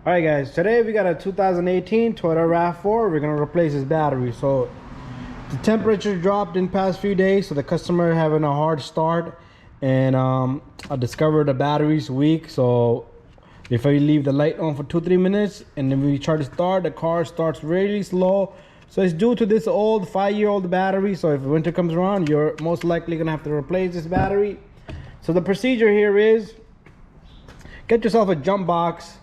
Alright guys, today we got a 2018 Toyota RAV4. We're gonna replace this battery. So the temperature dropped in past few days, so the customer having a hard start, and I discovered the battery's weak. So if I leave the light on for 2-3 minutes and then we try to start, the car starts really slow. So it's due to this old 5-year-old battery. So if winter comes around, you're most likely gonna have to replace this battery. So the procedure here is get yourself a jump box.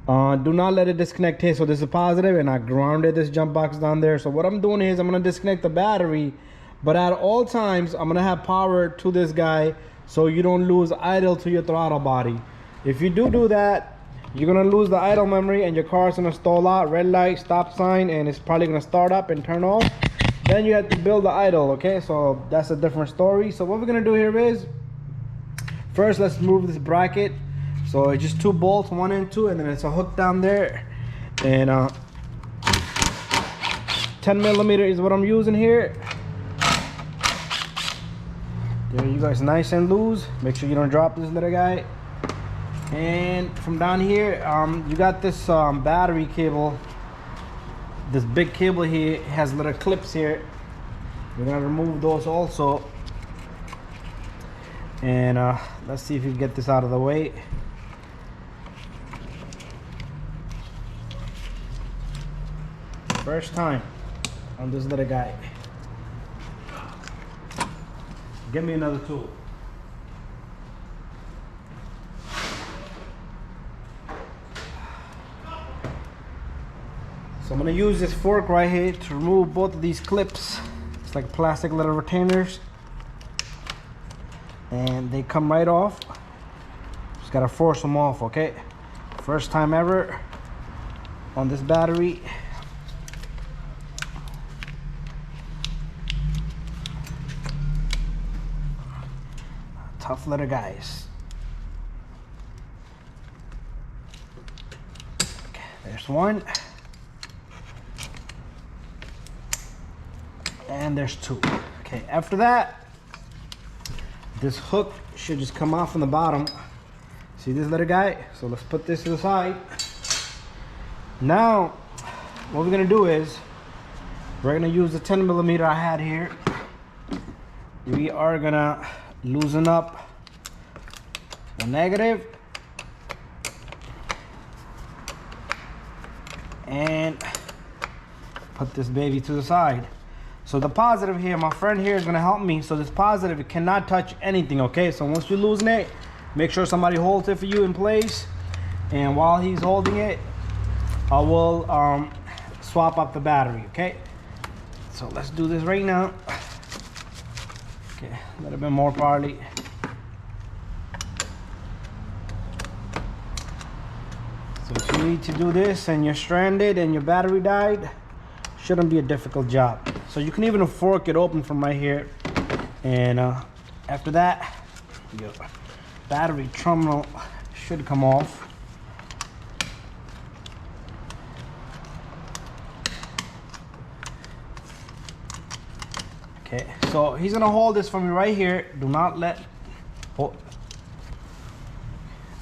Do not let it disconnect here. So this is positive, and I grounded this jump box down there. So what I'm doing is I'm gonna disconnect the battery, but at all times I'm gonna have power to this guy so you don't lose idle to your throttle body. If you do that, you're gonna lose the idle memory and your car's gonna stall out, red light, stop sign, and it's probably gonna start up and turn off. Then you have to build the idle, okay? So that's a different story. So what we're gonna do here is, first let's move this bracket. So it's just 2 bolts, 1 and 2, and then it's a hook down there. And 10mm is what I'm using here. There you go, it's nice and loose. Make sure you don't drop this little guy. And from down here, you got this battery cable. This big cable here has little clips here. We're gonna remove those also. And let's see if we can get this out of the way. First time on this little guy. Give me another tool. So I'm gonna use this fork right here to remove both of these clips. It's like plastic little retainers, and they come right off. Just gotta force them off, okay? First time ever on this battery. Tough little guys. Okay, there's one. And there's 2. Okay, after that, this hook should just come off from the bottom. See this little guy? So let's put this to the side. Now, what we're gonna do is, we're gonna use the 10mm I had here. We are gonna loosen up the negative and put this baby to the side. So the positive here, my friend here is gonna help me. So this positive, it cannot touch anything, okay? So once you loosen it, make sure somebody holds it for you in place. And while he's holding it, I will swap up the battery, okay? So let's do this right now. Okay, a little bit more probably. So if you need to do this and you're stranded and your battery died, shouldn't be a difficult job. So you can even fork it open from right here. And after that, your battery terminal should come off. Okay, so he's gonna hold this for me right here. Do not let, oh,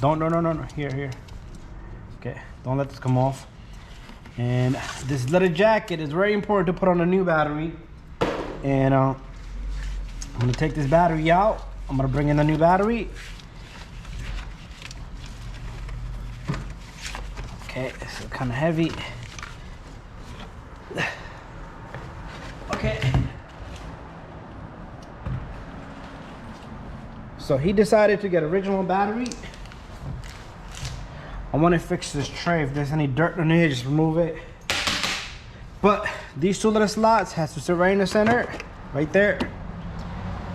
no, here. Okay, don't let this come off. And this little jacket is very important to put on a new battery. And I'm gonna take this battery out. I'm gonna bring in the new battery. Okay, this is kind of heavy. Okay. So he decided to get original battery. I want to fix this tray. If there's any dirt in here, just remove it. But these 2 little slots has to sit right in the center, right there.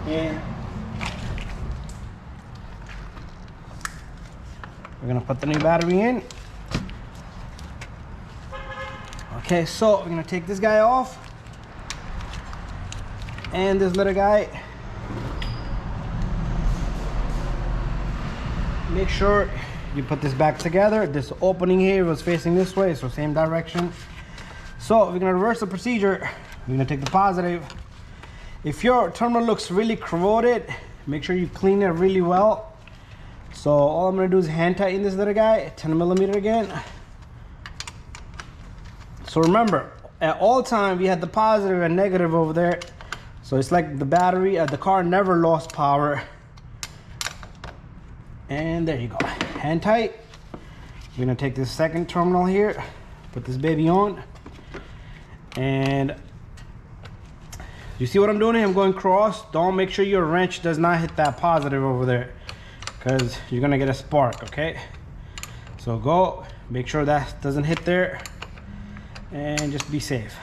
And we're gonna put the new battery in. Okay, so we're gonna take this guy off. And this little guy. Make sure you put this back together. This opening here was facing this way, so same direction. So we're gonna reverse the procedure. We're gonna take the positive. If your terminal looks really corroded, make sure you clean it really well. So all I'm gonna do is hand tighten this little guy, 10mm again. So remember, at all time we had the positive and negative over there. So it's like the battery, the car never lost power. And there you go, hand tight. We're gonna take this second terminal here, put this baby on, and you see what I'm doing here? I'm going cross. Don't make sure your wrench does not hit that positive over there, because you're gonna get a spark, okay? So go, make sure that doesn't hit there, and just be safe.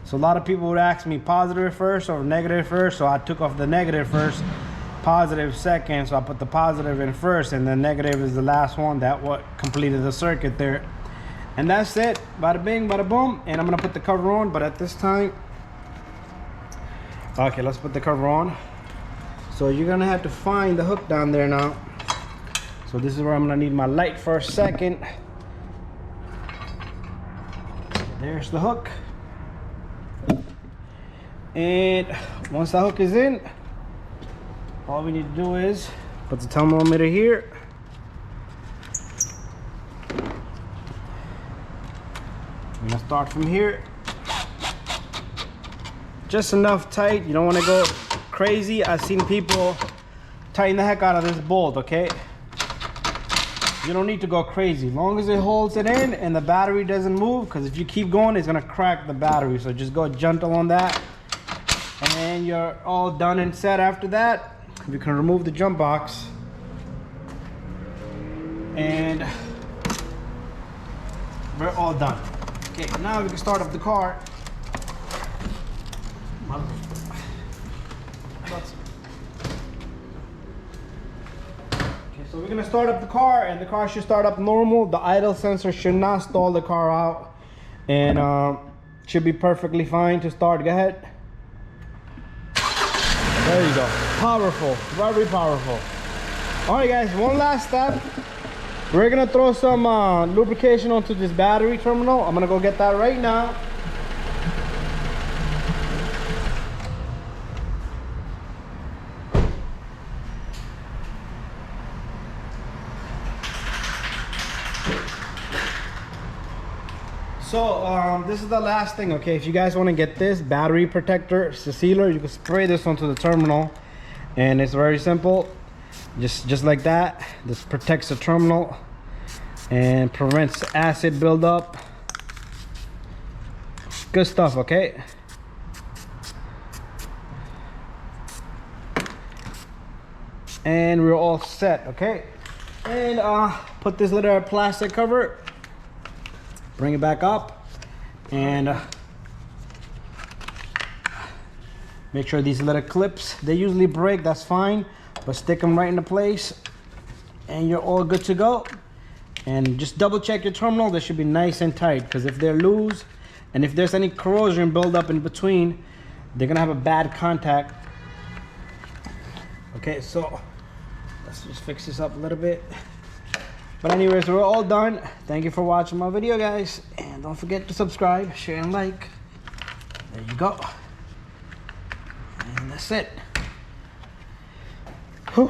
So a lot of people would ask me positive first or negative first, so I took off the negative first, positive second, so I put the positive in first, and the negative is the last one. That what completed the circuit there. And that's it, bada bing, bada boom. And I'm gonna put the cover on, but at this time, okay, let's put the cover on. So you're gonna have to find the hook down there now. So this is where I'm gonna need my light for a second. There's the hook. And once the hook is in, all we need to do is put the thermometer here. I'm gonna start from here. Just enough tight. You don't want to go crazy. I've seen people tighten the heck out of this bolt, okay? You don't need to go crazy. As long as it holds it in and the battery doesn't move, because if you keep going, it's gonna crack the battery. So just go gentle on that. And you're all done and set. After that, you can remove the jump box. And we're all done. Okay, now we can start up the car. So we're gonna start up the car, and the car should start up normal. The idle sensor should not stall the car out, and should be perfectly fine to start. Go ahead. There you go. Powerful, very powerful. All right, guys, one last step. We're gonna throw some lubrication onto this battery terminal. I'm gonna go get that right now. So this is the last thing, okay? If you guys want to get this battery protector, it's a sealer, you can spray this onto the terminal, and it's very simple. Just like that. This protects the terminal and prevents acid buildup. Good stuff, okay? And we're all set, okay? And put this little plastic cover, bring it back up, and make sure these little clips, they usually break, that's fine, but stick them right into place and you're all good to go. And just double check your terminal. They should be nice and tight, because if they're loose and if there's any corrosion buildup in between, they're gonna have a bad contact. Okay, so let's just fix this up a little bit. But anyways, we're all done. Thank you for watching my video, guys, and don't forget to subscribe, share, and like. There you go. And that's it. Whew.